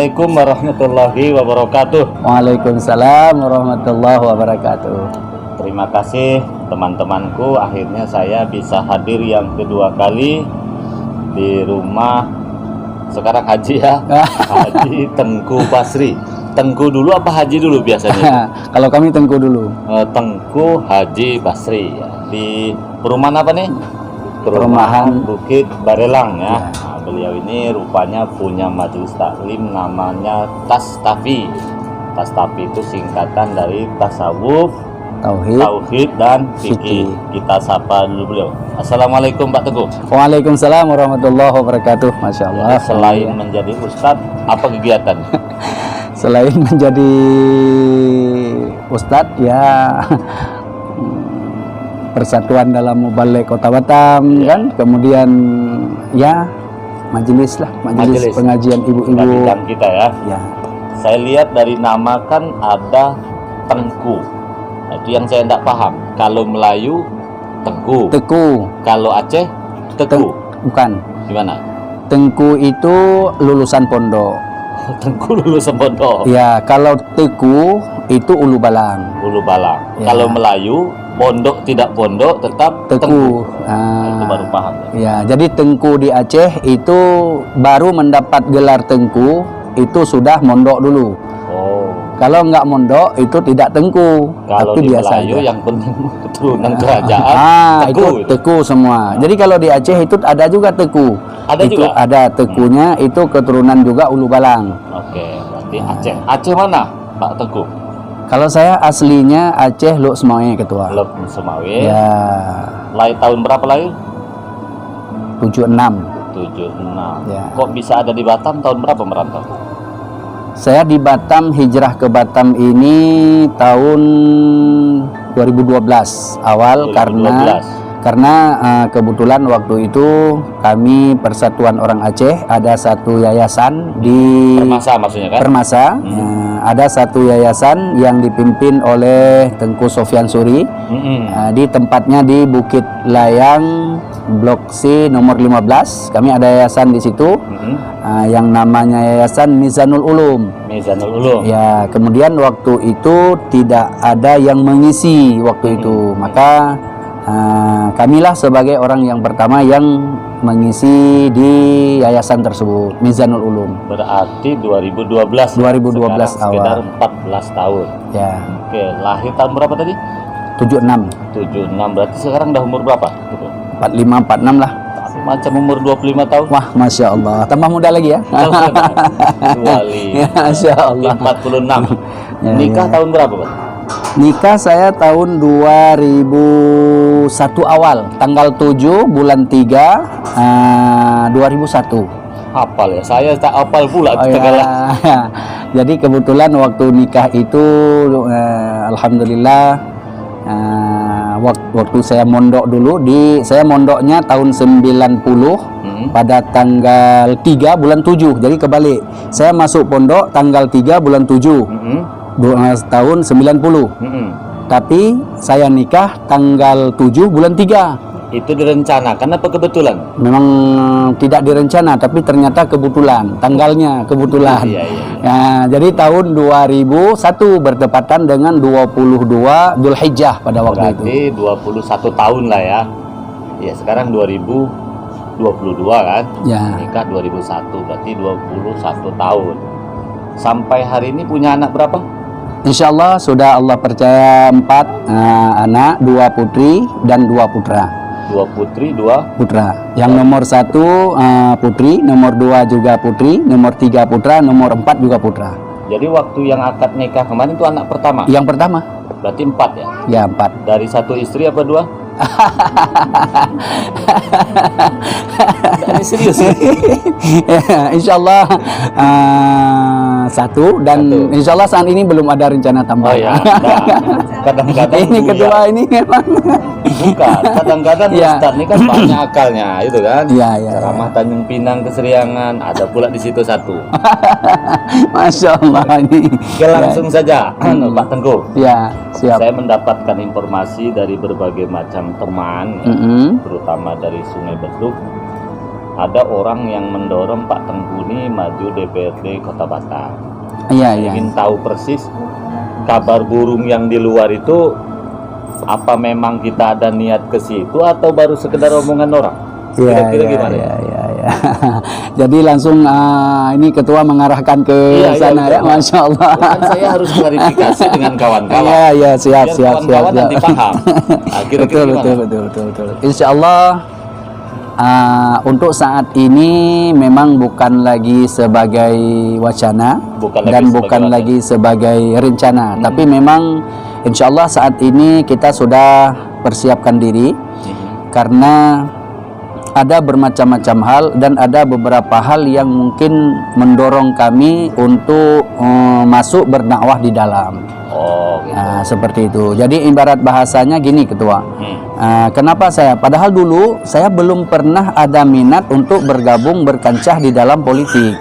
Assalamualaikum warahmatullahi wabarakatuh. Waalaikumsalam warahmatullahi wabarakatuh. Terima kasih teman-temanku, akhirnya saya bisa hadir yang kedua kali di rumah sekarang Haji ya. Haji Tengku Basri. Tengku dulu apa Haji dulu biasanya? Kalau kami Tengku dulu. Tengku Haji Basri ya. Di perumahan apa nih? Perumahan Bukit Barelang ya. Nah, beliau ini rupanya punya majelis taklim namanya Tastafi. Tastafi itu singkatan dari tasawuf, tauhid dan fikih. Kita sapa dulu beliau. Assalamualaikum Pak Teguh. Waalaikumsalam warahmatullahi wabarakatuh. Masya Allah. Jadi, selain menjadi ustadz, apa kegiatan? Selain menjadi ustadz ya persatuan dalam Mubalik Kota Batam kan, kemudian ya majelis pengajian ibu-ibu bidang kita ya. Ya. Saya lihat dari nama kan ada Tengku. Nah, itu yang saya tidak paham. Kalau Melayu Tengku, kalau Aceh Teguh. Bukan. Gimana? Tengku itu lulusan pondok. Tengku lulusan pondok. Ya, kalau Teguh itu ulu balang. Ulu balang. Ya. Kalau Melayu pondok tidak pondok tetap Tengku. Itu baru paham. Ya, jadi Tengku di Aceh itu baru mendapat gelar Tengku itu sudah mondok dulu. Oh. Kalau nggak mondok itu tidak Tengku. Kalau tapi di biasa Melayu aja. yang penting keturunan kerajaan itu Teguh semua. Jadi kalau di Aceh itu ada juga Teguh. Ada itu juga? ada Teguhnya itu keturunan juga ulu balang. Oke, berarti Aceh. Aceh mana Pak Teguh? Kalau saya aslinya Aceh Luk Semawe ketua. Luk Semawe. Ya. Lahir tahun berapa lahir? 76. 76. Ya. Kok bisa ada di Batam tahun berapa merantau? Saya di Batam, hijrah ke Batam ini tahun 2012 awal 2012. karena kebetulan waktu itu kami Persatuan Orang Aceh ada satu yayasan di Permasa maksudnya kan? Permasa. Ada satu yayasan yang dipimpin oleh Tengku Sofyan Suri. Di tempatnya di Bukit Layang Blok C nomor 15. Kami ada yayasan di situ. Yang namanya Yayasan Mizanul Ulum. Mizanul Ulum. Ya, kemudian waktu itu tidak ada yang mengisi waktu itu. Maka kamilah sebagai orang yang pertama yang mengisi di yayasan tersebut, Mizanul Ulum. Berarti 2012. 2012 sekitar awal. 14 tahun. Ya. Oke, lahir tahun berapa tadi? 76. 76. Berarti sekarang udah umur berapa? 45, 46 lah. Macam umur 25 tahun. Wah, Masya Allah. Tambah muda lagi ya. 25. Ya, Masya Allah. 46. Ya, Nikah ya. tahun berapa, Pak? Nikah saya tahun 2001 awal, tanggal 7 bulan 3 2001. Hafal ya, saya tak hafal pula. Jadi kebetulan waktu nikah itu alhamdulillah waktu saya mondok dulu saya mondoknya tahun 90 pada tanggal 3 bulan 7. Jadi kebalik. Saya masuk pondok tanggal 3 bulan 7. Tahun 90. Tapi saya nikah tanggal 7 bulan 3. Itu direncanakan apa kebetulan? Memang tidak direncana, tapi ternyata kebetulan. Tanggalnya kebetulan. Iya. Ya, jadi tahun 2001 bertepatan dengan 22 Dzulhijjah pada waktu itu. Berarti 21 tahun lah ya. Ya, sekarang 2022 kan? Ya. Nikah 2001, berarti 21 tahun. Sampai hari ini punya anak berapa? Insya Allah sudah Allah percaya 4 anak, 2 putri dan 2 putra. 2 putri, 2 putra. Yang nomor 1 putri, nomor 2 juga putri, nomor 3 putra, nomor 4 juga putra. Jadi waktu yang akad nikah kemarin itu anak pertama? Yang pertama. Berarti 4 ya? Ya, 4. Dari 1 istri apa 2? Ini serius ya? Insya Allah 1 dan insya Allah saat ini belum ada rencana tambah. Oh ya, kadang-kadang ini kedua ini memang bukan, kadang-kadang Ustadz ini kan banyak akalnya itu kan. Iya. Ceramah Tanjung Pinang Keseriangan ada pula di situ 1. Masya Allah ini. Oke, langsung saja Pak Tengku. Ya, siap. Saya mendapatkan informasi dari berbagai macam teman, terutama dari Sungai Beduk. ada orang yang mendorong Pak Tengku ini maju DPRD Kota Batam. Iya, iya. Ingin tahu persis kabar burung yang di luar itu, apa memang kita ada niat ke situ atau baru sekedar omongan orang? Iya, Kira-kira iya, gimana? iya, iya, iya. Jadi langsung ini ketua mengarahkan ke Iya, sana iya, ya, Masya Allah. Kan saya harus klarifikasi dengan kawan-kawan. Iya, iya, siap, Biar siap, siap, kawan-kawan nanti siap. paham. Nah, kira-kira Betul, gimana? betul, betul, betul, betul. Insya Allah untuk saat ini memang bukan lagi sebagai wacana Bukan lagi dan sebagai bukan wacana. lagi sebagai rencana, tapi memang insya Allah saat ini kita sudah persiapkan diri karena ada bermacam-macam hal dan ada beberapa hal yang mungkin mendorong kami untuk masuk berdakwah di dalam. Oh, gitu. Nah, seperti itu. Jadi ibarat bahasanya gini ketua. Kenapa saya? Padahal dulu saya belum pernah ada minat untuk bergabung berkancah di dalam politik.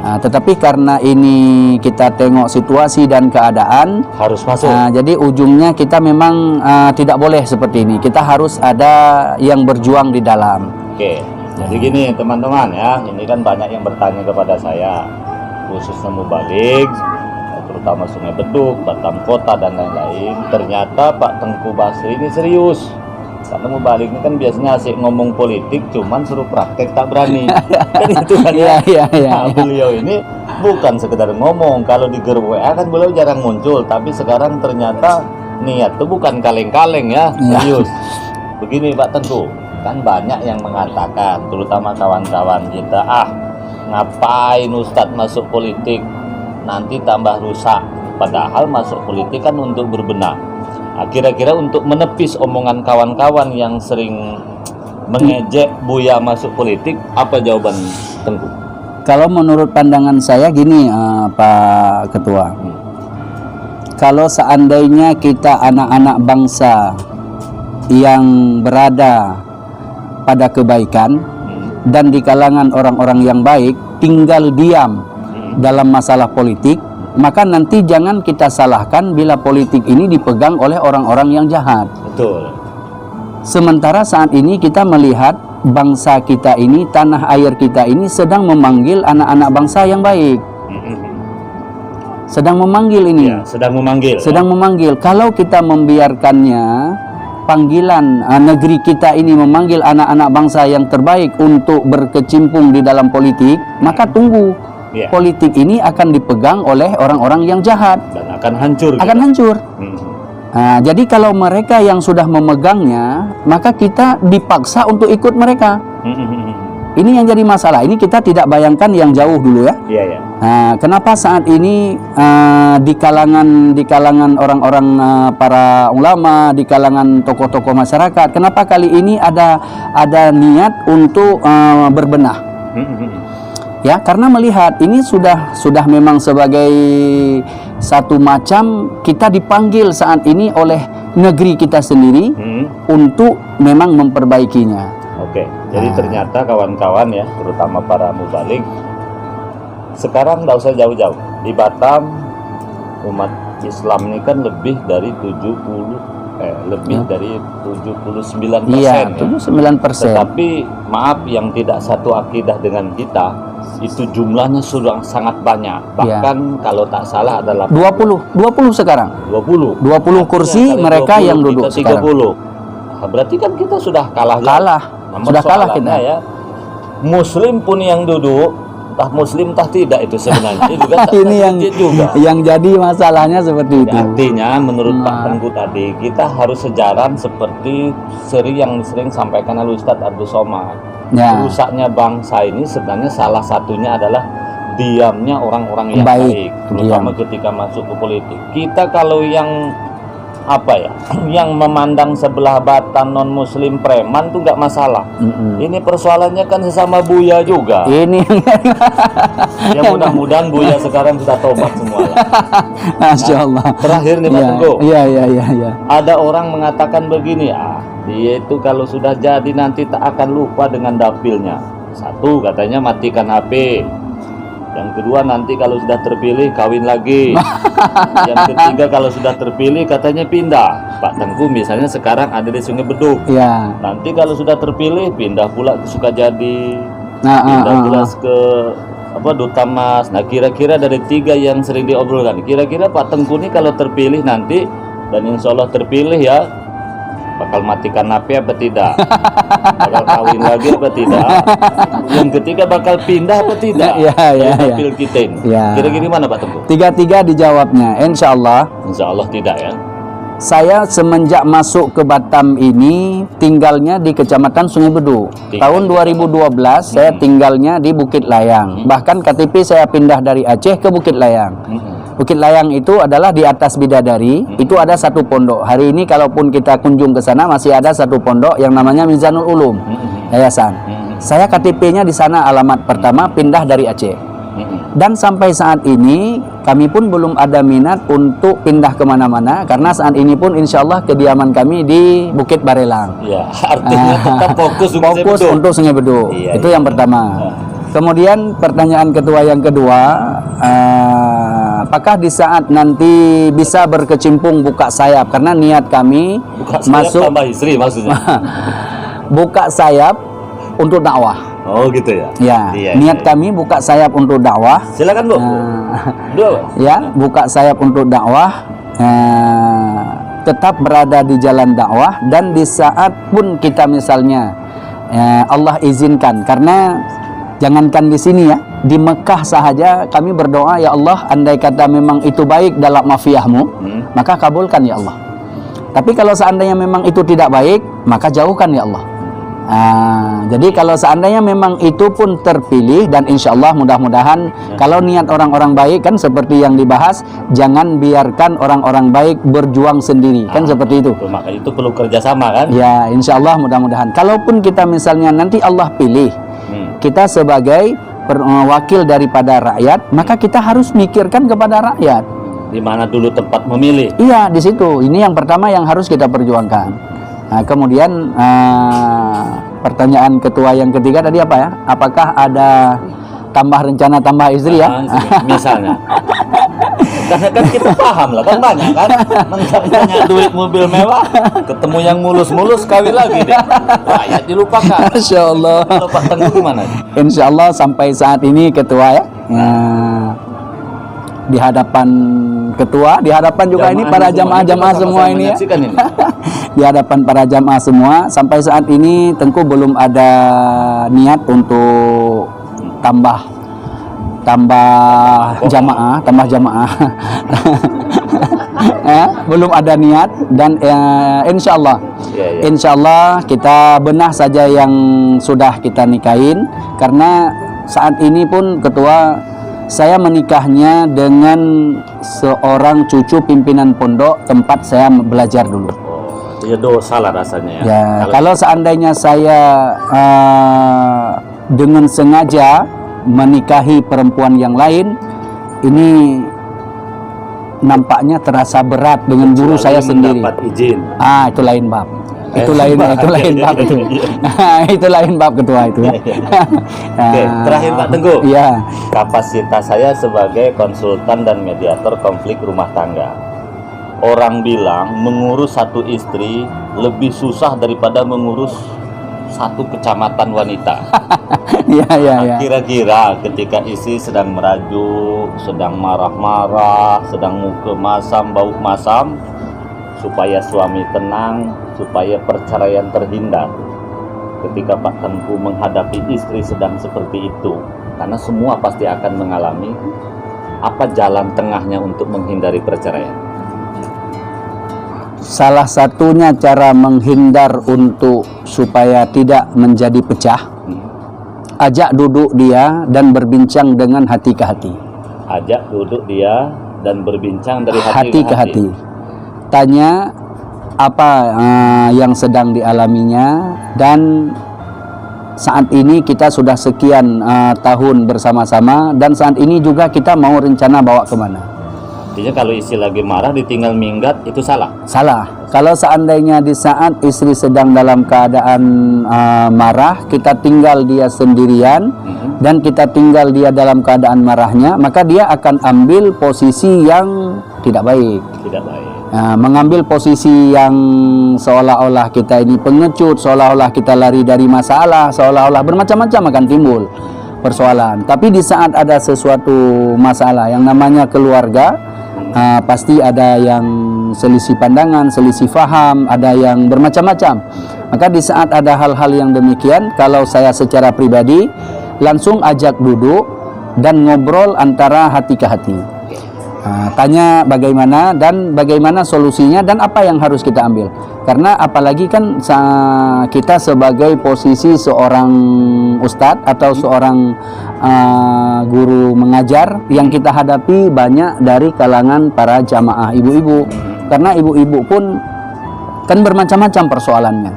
Tetapi karena ini kita tengok situasi dan keadaan, Harus masuk. jadi ujungnya kita memang tidak boleh seperti ini. Kita harus ada yang berjuang di dalam. Oke. Jadi gini teman-teman ya, ini kan banyak yang bertanya kepada saya, khususnya mubalik, terutama Sungai Beduk, Batam Kota dan lain-lain. Ternyata Pak Tengku Basri ini serius. Karena mubalik ini kan biasanya asik ngomong politik, cuman suruh praktek tak berani. Kan itu kan ya. Iya, iya, Nah, beliau ini bukan sekedar ngomong. Kalau di grup WA kan beliau jarang muncul, tapi sekarang ternyata niat itu bukan kaleng-kaleng ya, serius. Begini Pak Tengku, kan banyak yang mengatakan, terutama kawan-kawan kita, ngapain Ustadz masuk politik, nanti tambah rusak. Padahal masuk politik kan untuk berbenah. Kira-kira untuk menepis omongan kawan-kawan yang sering mengejek Buya masuk politik, apa jawaban Tengku? Kalau menurut pandangan saya gini, Pak Ketua. Kalau seandainya kita anak-anak bangsa yang berada pada kebaikan dan di kalangan orang-orang yang baik tinggal diam dalam masalah politik, maka nanti jangan kita salahkan bila politik ini dipegang oleh orang-orang yang jahat. Betul. Sementara saat ini kita melihat bangsa kita ini, tanah air kita ini sedang memanggil anak-anak bangsa yang baik. Sedang memanggil ini. Ya, sedang memanggil. Sedang memanggil. Kalau kita membiarkannya, panggilan negeri kita ini memanggil anak-anak bangsa yang terbaik untuk berkecimpung di dalam politik, maka tunggu. Ya. Politik ini akan dipegang oleh orang-orang yang jahat. Dan akan hancur. Akan hancur. Jadi kalau mereka yang sudah memegangnya, maka kita dipaksa untuk ikut mereka. Ini yang jadi masalah. Ini kita tidak bayangkan yang jauh dulu ya. Iya, ya. Kenapa saat ini di kalangan orang-orang para ulama, di kalangan tokoh-tokoh masyarakat, kenapa kali ini ada niat untuk berbenah? Ya, karena melihat ini sudah memang sebagai satu macam kita dipanggil saat ini oleh negeri kita sendiri untuk memang memperbaikinya. Oke, jadi ternyata kawan-kawan ya, terutama para mubalik, sekarang nggak usah jauh-jauh. Di Batam, umat Islam ini kan lebih dari 79%. Iya, ya. 79%. Tetapi maaf, yang tidak satu akidah dengan kita, itu jumlahnya sudah sangat banyak. Bahkan kalau tak salah adalah 20 sekarang. 20 kursi Artinya, mereka 20, yang duduk kita 30. sekarang. Berarti kan kita sudah kalah. Namun Sudah kalah soalannya kita. ya, Muslim pun yang duduk, entah Muslim entah tidak itu sebenarnya juga tak Ini legit juga. yang jadi masalahnya seperti itu. Artinya menurut Pak Tengku tadi, kita harus sejalan seperti yang sering sampaikan oleh Ustadz Abdul Somad. Ya. Rusaknya bangsa ini sebenarnya salah satunya adalah diamnya orang-orang yang baik, terutama ketika masuk ke politik. Kita kalau yang yang memandang sebelah Batam non Muslim preman tuh nggak masalah. Ini persoalannya kan sesama Buya juga. Ini Ya mudah-mudahan Buya sekarang sudah tobat semua lah. Masya Allah. Terakhir nih Pak Tengku. Iya. Ada orang mengatakan begini, dia itu kalau sudah jadi nanti tak akan lupa dengan dapilnya. Satu, katanya matikan HP. Yang kedua, nanti kalau sudah terpilih kawin lagi. Yang ketiga, kalau sudah terpilih katanya pindah. Pak Tengku misalnya sekarang ada di Sungai Beduk. Iya. Nanti kalau sudah terpilih pindah pula ke Sukajadi. pindah gelas ke apa Duta Mas. Nah, kira-kira dari 3 yang sering diobrolkan, kira-kira Pak Tengku ini kalau terpilih nanti dan insya Allah terpilih ya, bakal matikan napi apa tidak? Bakal kawin lagi apa tidak? Yang ketiga bakal pindah apa tidak? Dapil kita ini. Kira-kira gimana Pak Tengku? 3 dijawabnya. Insya Allah Tidak ya. Saya semenjak masuk ke Batam ini tinggalnya di Kecamatan Sungai Bedu. Tahun 2012 saya tinggalnya di Bukit Layang. Bahkan KTP saya pindah dari Aceh ke Bukit Layang. Bukit Layang itu adalah di atas Bidadari. Itu ada satu pondok. Hari ini kalaupun kita kunjung ke sana masih ada satu pondok yang namanya Mizanul Ulum Yayasan. Saya KTP-nya di sana, alamat pertama, pindah dari Aceh. Dan sampai saat ini kami pun belum ada minat untuk pindah kemana-mana, karena saat ini pun insya Allah kediaman kami di Bukit Barelang. Ya, artinya tetap fokus untuk Sungai Bedu. Itu yang pertama. Kemudian pertanyaan ketua yang kedua, apakah di saat nanti bisa berkecimpung buka sayap, karena niat kami buka sayap masuk tambah istri maksudnya. Buka sayap untuk dakwah. Oh gitu ya. Niat kami buka sayap untuk dakwah. Silakan Bu. Ya, buka sayap untuk dakwah. Tetap berada di jalan dakwah, dan di saat pun kita misalnya Allah izinkan, karena jangankan di sini ya, di Mekah sahaja kami berdoa, ya Allah, andai kata memang itu baik dalam mafiahmu, maka kabulkan ya Allah. Tapi kalau seandainya memang itu tidak baik, maka jauhkan ya Allah. Jadi kalau seandainya memang itu pun terpilih, dan insya Allah mudah-mudahan kalau niat orang-orang baik kan seperti yang dibahas, jangan biarkan orang-orang baik berjuang sendiri, kan seperti itu. Maka itu perlu kerjasama kan? Ya, insya Allah mudah-mudahan. Kalaupun kita misalnya nanti Allah pilih kita sebagai wakil daripada rakyat, maka kita harus mikirkan kepada rakyat. Di mana dulu tempat memilih? Iya, di situ. Ini yang pertama yang harus kita perjuangkan. Nah, kemudian pertanyaan ketua yang ketiga tadi apa ya? Apakah ada rencana tambah istri ya? Misalnya. Karena kan kita paham lah, kan banyak kan mentang-mentang duit mobil mewah, ketemu yang mulus-mulus kawin lagi deh. Rakyat dilupakan. Insya Allah. Kalau Pak Tengku gimana? Insya Allah sampai saat ini ketua ya. Di hadapan ketua, di hadapan juga ini para jamaah-jamaah semua ini ya. Di hadapan para jamaah semua, sampai saat ini Tengku belum ada niat untuk tambah jamaah. Belum ada niat, dan insya Allah kita benah saja yang sudah kita nikahin, karena saat ini pun ketua, saya menikahnya dengan seorang cucu pimpinan pondok tempat saya belajar dulu. Ya dosa lah rasanya ya. Kalau seandainya saya dengan sengaja menikahi perempuan yang lain, ini nampaknya terasa berat dengan guru saya sendiri. Dapat izin. Itu lain bab. Itu lain bab itu. Itu lain bab ketua itu. Oke, terakhir Pak Tengku. Iya. Kapasitas saya sebagai konsultan dan mediator konflik rumah tangga. Orang bilang mengurus satu istri lebih susah daripada mengurus satu kecamatan wanita. Kira-kira ketika istri sedang merajuk, sedang marah-marah, sedang muka masam, bau masam, supaya suami tenang, supaya perceraian terhindar. Ketika Pak Tengku menghadapi istri sedang seperti itu, karena semua pasti akan mengalami, apa jalan tengahnya untuk menghindari perceraian? Salah satunya cara menghindar untuk supaya tidak menjadi pecah, ajak duduk dia dan berbincang dengan hati ke hati. Ajak duduk dia dan berbincang dari hati ke hati. Tanya apa yang sedang dialaminya, dan saat ini kita sudah sekian tahun bersama-sama, dan saat ini juga kita mau rencana bawa kemana. Artinya kalau istri lagi marah ditinggal minggat, itu salah? Salah. Kalau seandainya di saat istri sedang dalam keadaan marah, kita tinggal dia sendirian, dan kita tinggal dia dalam keadaan marahnya, maka dia akan ambil posisi yang tidak baik. Tidak baik. mengambil posisi yang seolah-olah kita ini pengecut, seolah-olah kita lari dari masalah, seolah-olah bermacam-macam akan timbul persoalan. Tapi di saat ada sesuatu masalah yang namanya keluarga, pasti ada yang selisih pandangan, selisih faham, ada yang bermacam-macam. Maka di saat ada hal-hal yang demikian, kalau saya secara pribadi langsung ajak duduk dan ngobrol antara hati ke hati. Tanya bagaimana dan bagaimana solusinya dan apa yang harus kita ambil. Karena apalagi kan kita sebagai posisi seorang ustadz atau seorang guru mengajar, yang kita hadapi banyak dari kalangan para jamaah ibu-ibu. Karena ibu-ibu pun kan bermacam-macam persoalannya.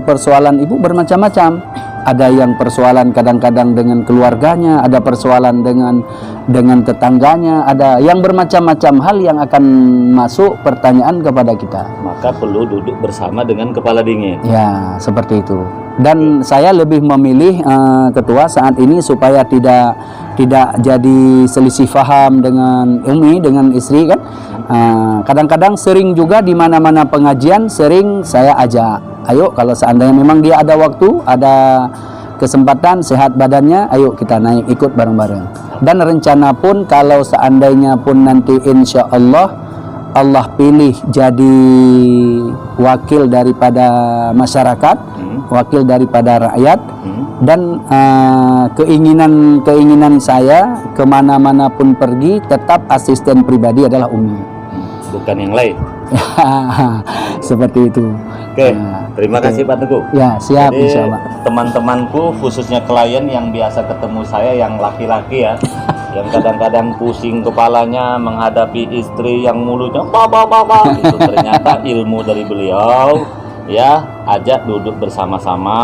Persoalan ibu bermacam-macam. Ada yang persoalan kadang-kadang dengan keluarganya, ada persoalan dengan tetangganya, ada yang bermacam-macam hal yang akan masuk pertanyaan kepada kita. Maka perlu duduk bersama dengan kepala dingin. Ya, seperti itu. Dan saya lebih memilih ketua saat ini supaya tidak jadi selisih faham dengan Umi, dengan istri kan. Kadang-kadang sering juga di mana-mana pengajian sering saya ajak, ayo kalau seandainya memang dia ada waktu, ada kesempatan, sehat badannya, ayo kita naik ikut bareng-bareng. Dan rencana pun kalau seandainya pun nanti insya Allah pilih jadi wakil daripada masyarakat, wakil daripada rakyat, dan keinginan saya kemana-mana pun pergi tetap asisten pribadi adalah Umi, bukan yang lain. Seperti itu. Oke, terima kasih Pak Teguh. Ya, siap. Jadi, insya Allah. teman-temanku khususnya klien yang biasa ketemu saya yang laki-laki ya, yang kadang-kadang pusing kepalanya menghadapi istri yang mulutnya ba itu ternyata ilmu dari beliau ya. Ajak duduk bersama-sama,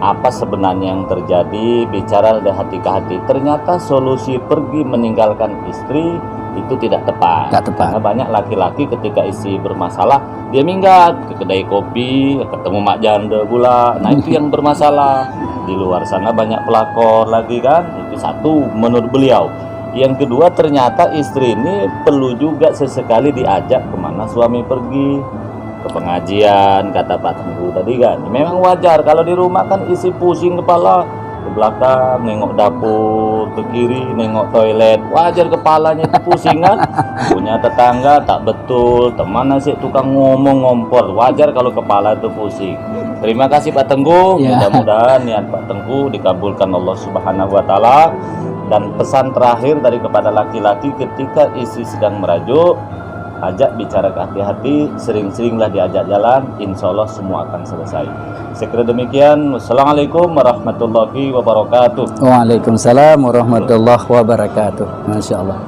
apa sebenarnya yang terjadi, bicara dari hati ke hati. Ternyata solusi pergi meninggalkan istri itu tidak tepat. Karena banyak laki-laki ketika istri bermasalah dia minggat ke kedai kopi, ketemu mak janda pula. Nah itu yang bermasalah. Di luar sana banyak pelakor lagi kan. Itu satu menurut beliau. Yang kedua, ternyata istri ini perlu juga sesekali diajak kemana suami pergi, ke pengajian, kata Pak Teguh tadi kan. Memang wajar kalau di rumah kan isi pusing kepala, ke belakang nengok dapur, ke kiri nengok toilet, wajar kepalanya itu pusing kan. Punya tetangga tak betul, teman nasi tukang ngomong ngompor, wajar kalau kepala itu pusing. Terima kasih Pak Teguh. Mudah-mudahan niat Pak Teguh dikabulkan Allah Subhanahu wa taala. Dan pesan terakhir dari kepada laki-laki ketika istri sedang merajuk, ajak bicara ke hati-hati, sering-seringlah diajak jalan, insya Allah semua akan selesai. Sekira demikian, wassalamualaikum warahmatullahi wabarakatuh. Waalaikumsalam warahmatullahi wabarakatuh. Masya Allah.